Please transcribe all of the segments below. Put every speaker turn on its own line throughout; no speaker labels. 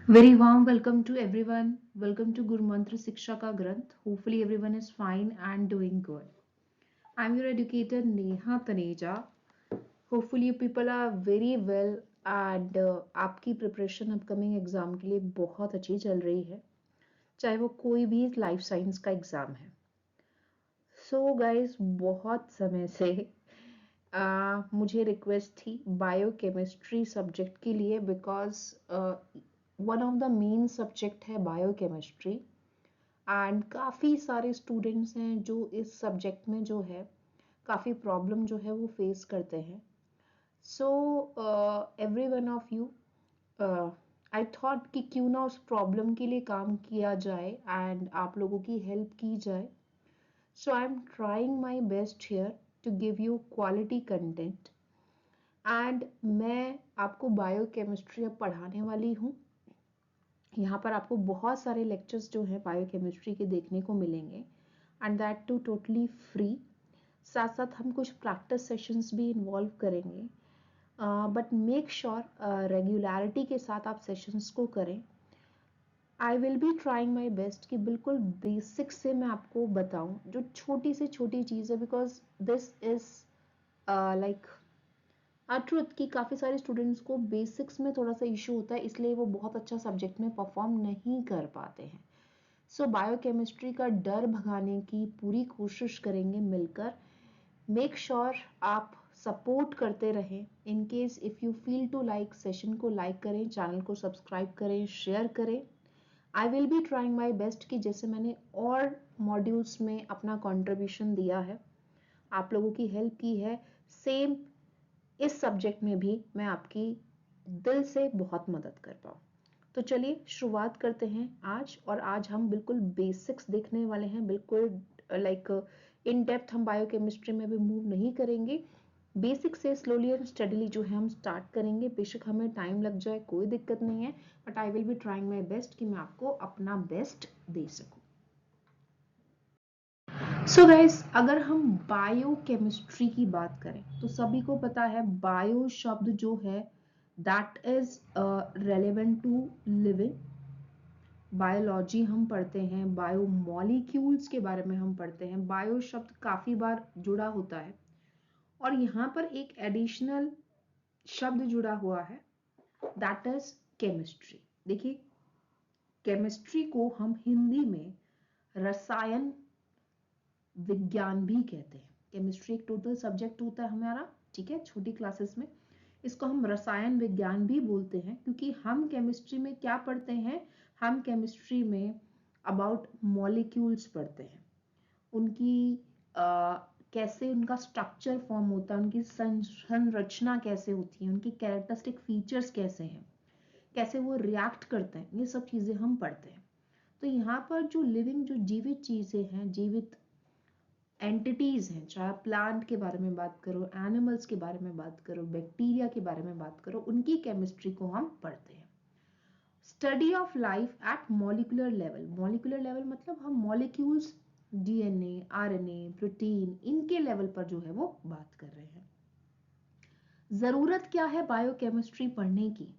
Very warm welcome to everyone. Welcome to Guru Mantra Siksha Ka Granth. Hopefully everyone is fine and doing good. I'm your educator Neha Taneja. Hopefully you people are very well and आपकी preparation upcoming exam के लिए बहुत अच्छी चल रही है, चाहे वो कोई भी लाइफ साइंस का एग्जाम है। सो गाइस, बहुत समय से मुझे रिक्वेस्ट थी बायोकेमिस्ट्री सब्जेक्ट के लिए, because one of the main subject है बायोकेमिस्ट्री एंड काफ़ी सारे स्टूडेंट्स हैं जो इस सब्जेक्ट में जो है काफ़ी प्रॉब्लम जो है वो फेस करते हैं। So every one of you, I thought कि क्यों ना उस प्रॉब्लम के लिए काम किया जाए एंड आप लोगों की हेल्प की जाए। So I am trying my best here to give you quality content and मैं आपको बायोकेमिस्ट्री अब पढ़ाने वाली हूँ। यहाँ पर आपको बहुत सारे लेक्चर्स जो हैं बायोकेमिस्ट्री के देखने को मिलेंगे and that too totally free. साथ साथ हम कुछ प्रैक्टिस सेशंस भी इन्वॉल्व करेंगे, बट मेक श्योर रेगुलरिटी के साथ आप सेशंस को करें। I will be trying my best कि बिल्कुल बेसिक से मैं आपको बताऊं जो छोटी से छोटी चीज़ है, because this is like truth कि काफ़ी सारे स्टूडेंट्स को बेसिक्स में थोड़ा सा इशू होता है, इसलिए वो बहुत अच्छा सब्जेक्ट में परफॉर्म नहीं कर पाते हैं। सो बायोकेमिस्ट्री का डर भगाने की पूरी कोशिश करेंगे मिलकर। मेक श्योर आप सपोर्ट करते रहें। In case if you feel to like, session को लाइक करें, चैनल को सब्सक्राइब करें, शेयर करें। I will be trying my best कि जैसे मैंने और मॉड्यूल्स में अपना कंट्रीब्यूशन दिया है, आप लोगों की हेल्प की है, सेम इस सब्जेक्ट में भी मैं आपकी दिल से बहुत मदद कर पाऊँ। तो चलिए शुरुआत करते हैं आज। और आज हम बिल्कुल बेसिक्स देखने वाले हैं, बिल्कुल लाइक इन डेप्थ हम बायोकेमिस्ट्री में भी मूव नहीं करेंगे। बेसिक से स्लोली एंड स्टडीली जो है हम स्टार्ट करेंगे। बेशक हमें टाइम लग जाए, कोई दिक्कत नहीं है, but I will be trying my best कि मैं आपको अपना बेस्ट दे सकूं। सो गाइस, अगर हम बायोकेमिस्ट्री की बात करें तो सभी को पता है बायो शब्द जो है that is relevant to living. Biology हम पढ़ते हैं, बायोमॉलिक्यूल्स के बारे में हम पढ़ते हैं, बायो शब्द काफी बार जुड़ा होता है। और यहाँ पर एक एडिशनल शब्द जुड़ा हुआ है, दैट इज केमिस्ट्री। देखिए, केमिस्ट्री को हम हिंदी में रसायन विज्ञान भी कहते हैं। केमिस्ट्री एक टोटल सब्जेक्ट होता है हमारा, ठीक है, छोटी क्लासेस में। इसको हम रसायन विज्ञान भी बोलते हैं, क्योंकि हम केमिस्ट्री में क्या पढ़ते हैं, हम केमिस्ट्री में अबाउट मॉलिक्यूल्स पढ़ते हैं, उनकी कैसे उनका स्ट्रक्चर फॉर्म होता है, उनकी संरचना कैसे होती है, उनकी कैरेक्टरिस्टिक फीचर्स कैसे हैं, कैसे वो रिएक्ट करते हैं, ये सब चीज़ें हम पढ़ते हैं। तो यहाँ पर जो लिविंग, जो जीवित चीज़ें हैं, जीवित एंटिटीज हैं, चाहे आप प्लांट के बारे में बात करो, एनिमल्स के बारे में बात करो, बैक्टीरिया के बारे में बात करो, उनकी केमिस्ट्री को हम पढ़ते हैं। Study of life at molecular level. Molecular level मतलब हम मॉलिक्यूल्स, डीएनए, आरएनए, प्रोटीन, इनके लेवल पर जो है वो बात कर रहे हैं। जरूरत क्या है बायोकेमिस्ट्री पढ़ने की?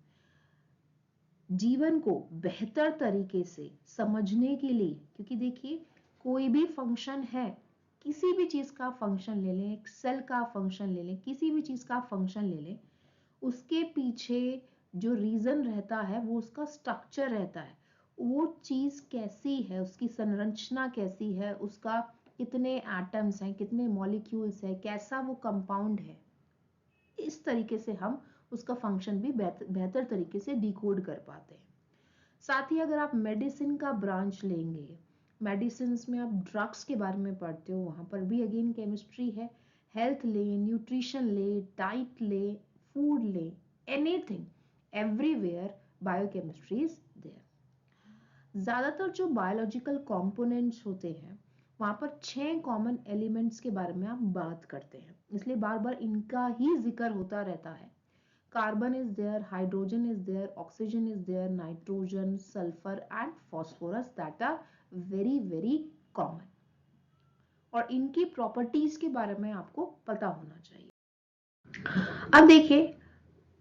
जीवन को बेहतर तरीके से समझने के लिए, क्योंकि देखिए कोई भी फंक्शन है, किसी भी चीज का फंक्शन ले लें, एक सेल का फंक्शन ले लें, किसी भी चीज का फंक्शन ले लें, उसके पीछे जो रीजन रहता है वो उसका स्ट्रक्चर रहता है। वो चीज कैसी है, उसकी संरचना कैसी है, उसका कितने एटम्स हैं, कितने मॉलिक्यूल्स हैं, कैसा वो कंपाउंड है, इस तरीके से हम उसका फंक्शन भी बेहतर तरीके से डिकोड कर पाते हैं। साथ ही अगर आप मेडिसिन का ब्रांच लेंगे, मेडिसिन में आप ड्रग्स के बारे में पढ़ते हो, वहां पर भी अगेन केमिस्ट्री है। हेल्थ ले, न्यूट्रिशन ले, डाइट ले, फूड ले, anything, everywhere biochemistry is there. ज्यादातर जो बायोलॉजिकल कंपोनेंट्स होते हैं वहां पर 6 कॉमन एलिमेंट्स के बारे में आप बात करते हैं, इसलिए बार बार इनका ही जिक्र होता रहता है। Carbon is there, hydrogen is there, oxygen is there, nitrogen, sulphur and phosphorus, that are very very common. और इनकी प्रॉपर्टीज के बारे में आपको पता होना चाहिए। अब देखिए,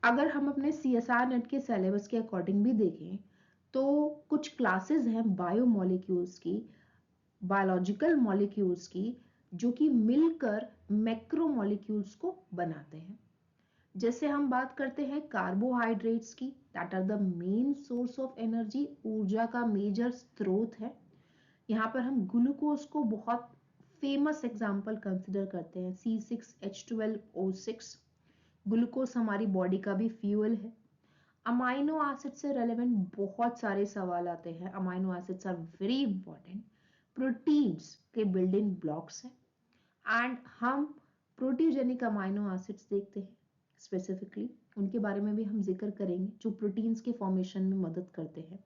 अगर हम अपने CSR नेट के सिलेबस के अकॉर्डिंग भी देखें तो कुछ क्लासेस हैं बायोमोलिक्यूल्स की, बायोलॉजिकल मॉलिक्यूल्स की, जो कि मिलकर मैक्रोमोलिक्यूल्स को बनाते हैं। जैसे हम बात करते हैं कार्बोहाइड्रेट्स की, that are the main source of energy, ऊर्जा का मेजर स्रोत है। यहाँ पर हम ग्लूकोज को बहुत फेमस एग्जाम्पल कंसिडर करते हैं, C6H12O6। ग्लूकोज हमारी बॉडी का भी फ्यूल है। अमाइनो एसिड से रेलेवेंट बहुत सारे सवाल आते हैं। Amino acids are very important, proteins के बिल्डिंग ब्लॉक्स हैं। एंड हम प्रोटीजेनिक अमाइनो एसिड्स देखते हैं स्पेसिफिकली, उनके बारे में भी हम जिक्र करेंगे, जो प्रोटीन्स के फॉर्मेशन में मदद करते हैं।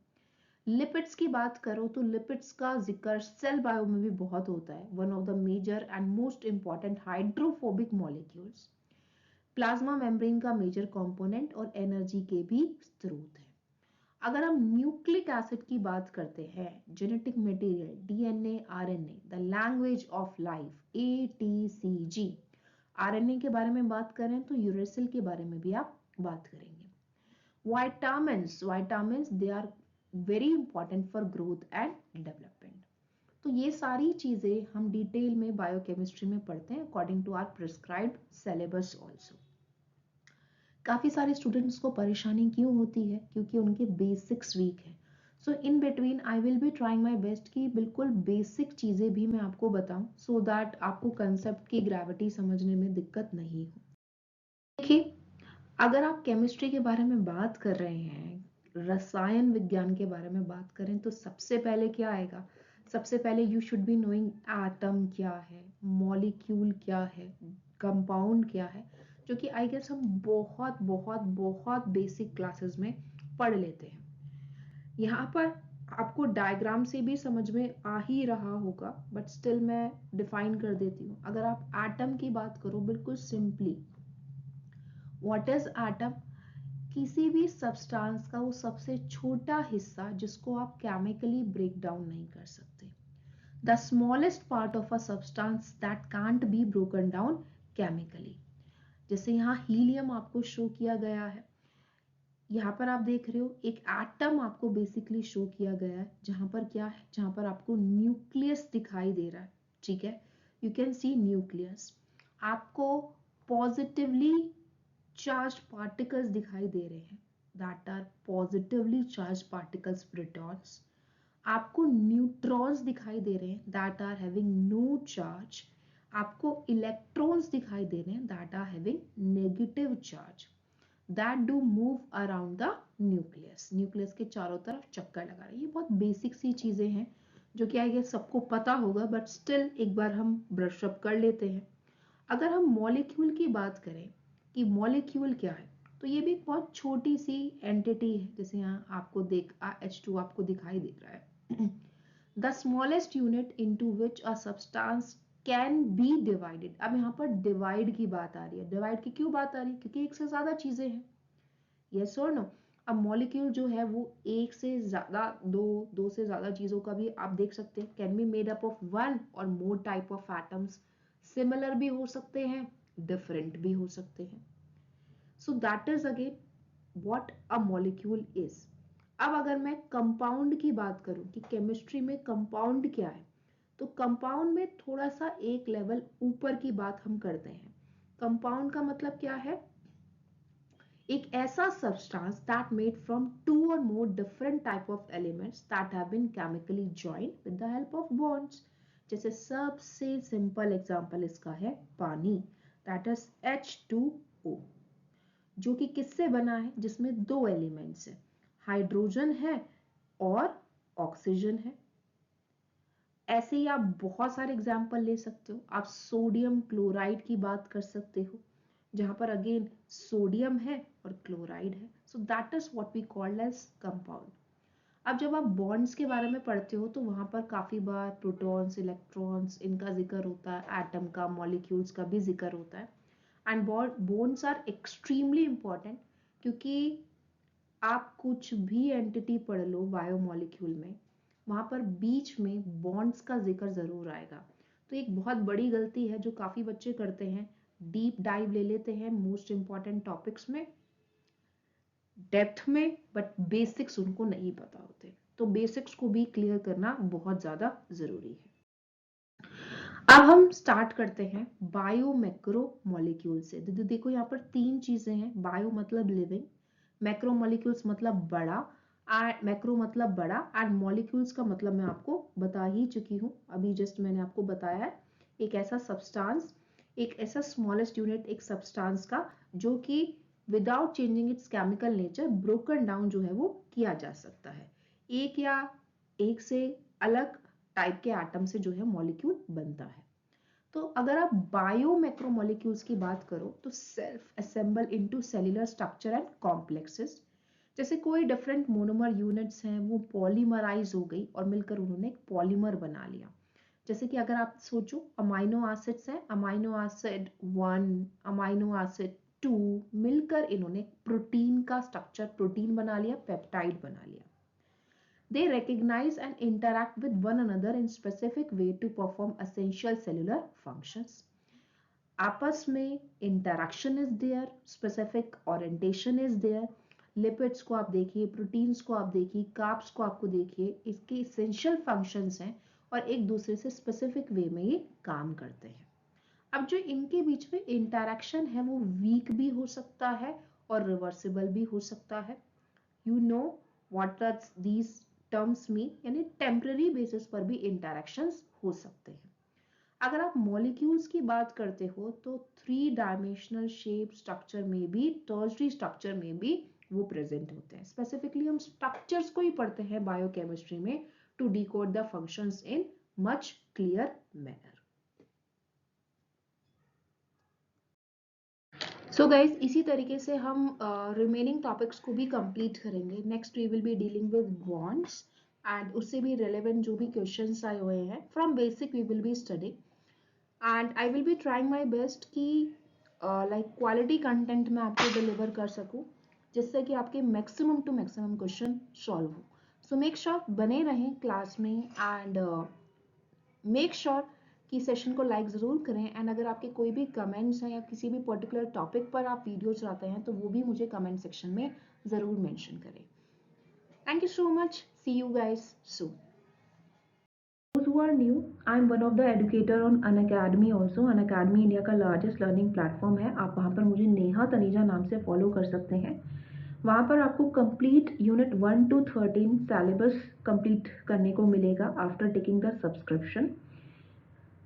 लिपिड्स की बात करो तो लिपिड्स का जिक्र सेल बायो में भी बहुत होता है, one of the major and most important hydrophobic molecules, plasma membrane का मेजर कंपोनेंट और एनर्जी के भी स्रोत है। अगर हम न्यूक्लिक एसिड की बात करते हैं, genetic material, DNA, RNA, the language of life, ATCG, RNA के बारे में बात करें तो यूरेसिल के बारे में भी आप बात करेंगे। Vitamins they are very important for growth and development. तो ये सारी चीजें हम डिटेल में बायोकेमिस्ट्री में पढ़ते हैं according to our prescribed syllabus also. काफी सारे स्टूडेंट्स को परेशानी क्यों होती है? क्योंकि उनके बेसिक्स वीक है। So in between I will be trying my best कि बिल्कुल बेसिक चीजें भी मैं आपको बताऊं, सो दैट आपको कंसेप्ट की ग्रेविटी समझने में दिक्कत नहीं हो। देखिए, अगर आप केमिस्ट्री के बारे में बात कर रहे हैं, रसायन विज्ञान के बारे में बात करें, तो सबसे पहले क्या आएगा? सबसे पहले you should be knowing atom क्या है, मॉलिक्यूल क्या है, कंपाउंड क्या है, जो कि आई गेस हम बहुत बहुत बहुत बेसिक क्लासेस में पढ़ लेते हैं। यहाँ पर आपको डायग्राम से भी समझ में आ ही रहा होगा, बट स्टिल मैं डिफाइन कर देती हूँ। अगर आप एटम की बात करो, बिल्कुल सिंपली, व्हाट इज एटम? किसी भी सब्सटेंस का वो सबसे छोटा हिस्सा जिसको आप केमिकली ब्रेक डाउन नहीं कर सकते, the smallest part of a substance that can't be broken down chemically. जैसे यहाँ हीलियम आपको शो किया गया है, यहाँ पर आप देख रहे हो एक एटम आपको बेसिकली शो किया गया है, जहां पर क्या है, जहां पर आपको न्यूक्लियस दिखाई दे रहा है। ठीक है, यू कैन सी न्यूक्लियस। आपको पॉजिटिवली चार्ज पार्टिकल्स दिखाई दे रहे हैं, that are positively charge particles, protons. आपको न्यूट्रॉन्स दिखाई दे रहे हैं, that are having no charge. आपको इलेक्ट्रॉन्स दिखाई दे रहे हैं, that are having negative charge, that do move around the nucleus. Nucleus के चारों तरफ चक्कर लगा रहे हैं। ये बहुत बेसिक सी चीजें हैं जो कि आई गेस सबको पता होगा, बट स्टिल एक बार हम ब्रश अप कर लेते हैं। अगर हम मॉलिक्यूल की बात करें कि मॉलिक्यूल क्या है, तो ये भी एक बहुत छोटी सी एंटिटी है। जैसे यहाँ आपको H2 आपको दिखाई दे रहा है। The smallest unit into which a substance can be divided. अब यहाँ पर डिवाइड की बात आ रही है। डिवाइड की क्यों बात आ रही है? क्योंकि एक से ज्यादा चीजें हैं, यस और नो। अब मॉलिक्यूल जो है वो एक से ज्यादा, दो से ज्यादा चीजों का भी आप देख सकते हैं, can be made up of one or more type of atoms. Similar भी हो सकते हैं, डिफरेंट भी हो सकते हैं। So that is again what a molecule is. अब अगर मैं कंपाउंड की बात करूं कि केमिस्ट्री में कंपाउंड क्या है, तो कंपाउंड में थोड़ा सा एक लेवल ऊपर की बात हम करते हैं। कंपाउंड का मतलब क्या है? एक ऐसा substance that made from two or more different type of elements that have been chemically joined with the help of bonds. जैसे सबसे सिंपल एग्जांपल इसका है पानी, दैट इज H2O, जो कि किससे बना है? जिसमें दो एलिमेंट्स है, हाइड्रोजन है और ऑक्सीजन है। ऐसे ही आप बहुत सारे एग्जाम्पल ले सकते हो। आप सोडियम क्लोराइड की बात कर सकते हो, जहां पर अगेन सोडियम है और क्लोराइड है। So that is what we called as compound. अब जब आप बॉन्ड्स के बारे में पढ़ते हो तो वहां पर काफी बार प्रोटॉन्स, इलेक्ट्रॉन्स, इनका जिक्र होता है, एटम का, मॉलिक्यूल्स का भी जिक्र होता है। And bonds are extremely important, क्योंकि आप कुछ भी एंटिटी पढ़ लो बायोमोलिक्यूल में, वहां पर बीच में बॉन्ड्स का जिक्र जरूर आएगा। तो एक बहुत बड़ी गलती है जो काफी बच्चे करते हैं, डीप डाइव ले लेते हैं मोस्ट इंपॉर्टेंट टॉपिक्स में, डेप्थ में, बट बेसिक्स उनको नहीं पता होते। तो बेसिक्स को भी क्लियर करना बहुत ज़्यादा ज़रूरी है। अब हम स्टार्ट करते हैं बायो मैक्रो मॉलिक्यूल से। देखो यहाँ पर 3 चीजें हैं। बायो मतलब लिविंग, मैक्रो मॉलिक्यूल्स मतलब बड़ा, मैक्रो मतलब बड़ा, एंड मॉलिक्यूल्स का मतलब मैं आपको बता ही चुकी हूँ, अभी जस्ट मैंने आपको बताया है। एक ऐसा सब्सटेंस, एक ऐसा स्मॉलेस्ट यूनिट एक सब्सटेंस का जो कि without changing it's chemical nature broken down जो है वो किया जा सकता है। एक या एक से अलग टाइप के एटम से जो है मॉलिक्यूल बनता है। तो अगर आप बायो मैक्रोमोलिक्यूल्स की बात करो तो self assemble into cellular structure and complexes. जैसे कोई डिफरेंट मोनोमर यूनिट्स हैं वो पॉलीमराइज हो गई और मिलकर उन्होंने एक पॉलीमर बना लिया। जैसे कि अगर आप सोचो अमाइनो एसिड्स हैं, अमाइनो एसिड 1, अमाइनो एसिड 2 मिलकर इन्होंने प्रोटीन का स्ट्रक्चर, प्रोटीन बना लिया, पेप्टाइड बना लिया। They recognize and interact with one another in specific way to perform essential cellular functions. आपस में interaction is there, specific orientation is there. Lipids को आप देखिए, प्रोटीन्स को आप देखिए, कार्ब्स को आपको देखिए, इसके इसेंशियल फंक्शंस हैं और एक दूसरे से स्पेसिफिक वे में ये काम करते हैं। अब जो इनके बीच में इंटरेक्शन है वो वीक भी हो सकता है और रिवर्सिबल भी हो सकता है। You know what does these terms mean, यानी टेम्पररी बेसिस पर भी इंटरेक्शंस हो सकते हैं। अगर आप मॉलिक्यूल्स की बात करते हो तो 3 डायमेंशनल शेप स्ट्रक्चर में भी, टर्शरी स्ट्रक्चर में भी वो प्रेजेंट होते हैं। स्पेसिफिकली हम स्ट्रक्चर्स को ही पढ़ते हैं बायोकेमिस्ट्री में to decode the functions in much clear manner. So guys इसी तरीके से हम रिमेनिंग टॉपिक्स को भी कंप्लीट करेंगे। Next we will be dealing with bonds and उससे भी रेलेवेंट जो भी क्वेश्चंस आए हुए हैं from basic we will be studying, and I will be trying my best कि लाइक क्वालिटी कंटेंट मैं आपको डिलीवर कर सकूं जिससे कि आपके maximum to maximum question solve हो। सो मेक श्योर बने रहें क्लास में एंड मेक श्योर कि सेशन को लाइक ज़रूर करें। एंड अगर आपके कोई भी कमेंट्स हैं या किसी भी पर्टिकुलर टॉपिक पर आप वीडियो चाहते हैं तो वो भी मुझे कमेंट सेक्शन में ज़रूर मेंशन करें। Thank you so much, see you guys soon. Those who are new, I am one of the educator on Unacademy also. Unacademy India का लार्जेस्ट लर्निंग प्लेटफॉर्म है। आप वहाँ पर मुझे नेहा तनीजा नाम से फॉलो कर सकते हैं। वहाँ पर आपको complete unit 1 to 13 syllabus complete करने को मिलेगा after taking the subscription.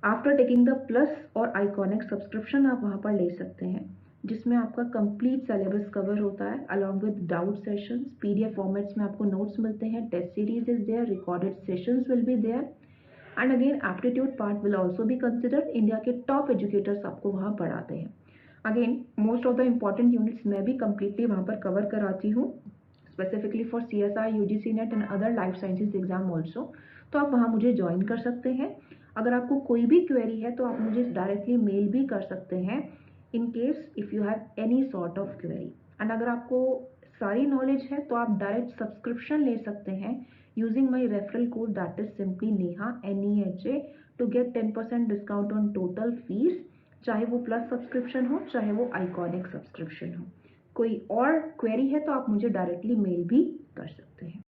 After taking the plus और आइकॉनिक सब्सक्रिप्शन आप वहाँ पर ले सकते हैं जिसमें आपका कंप्लीट सिलेबस कवर होता है along with doubt sessions. PDF formats में आपको नोट्स मिलते हैं, test series is there, recorded sessions will be there and again aptitude part will also be considered. India के टॉप एजुकेटर्स आपको वहाँ पढ़ाते हैं। Again most of the important units मैं भी कम्प्लीटली वहाँ पर कवर कराती हूँ, specifically for CSI, UGC net and other life sciences exam also. तो आप वहाँ मुझे ज्वाइन कर सकते हैं। अगर आपको कोई भी क्वेरी है तो आप मुझे डायरेक्टली मेल भी कर सकते हैं इन case if you have any sort of query. And अगर आपको सारी नॉलेज है तो आप डायरेक्ट सब्सक्रिप्शन ले सकते हैं using my referral code that is simply Neha NEHA to get 10% discount on total fees, चाहे वो प्लस सब्सक्रिप्शन हो चाहे वो आइकॉनिक सब्सक्रिप्शन हो। कोई और क्वेरी है तो आप मुझे डायरेक्टली मेल भी कर सकते हैं।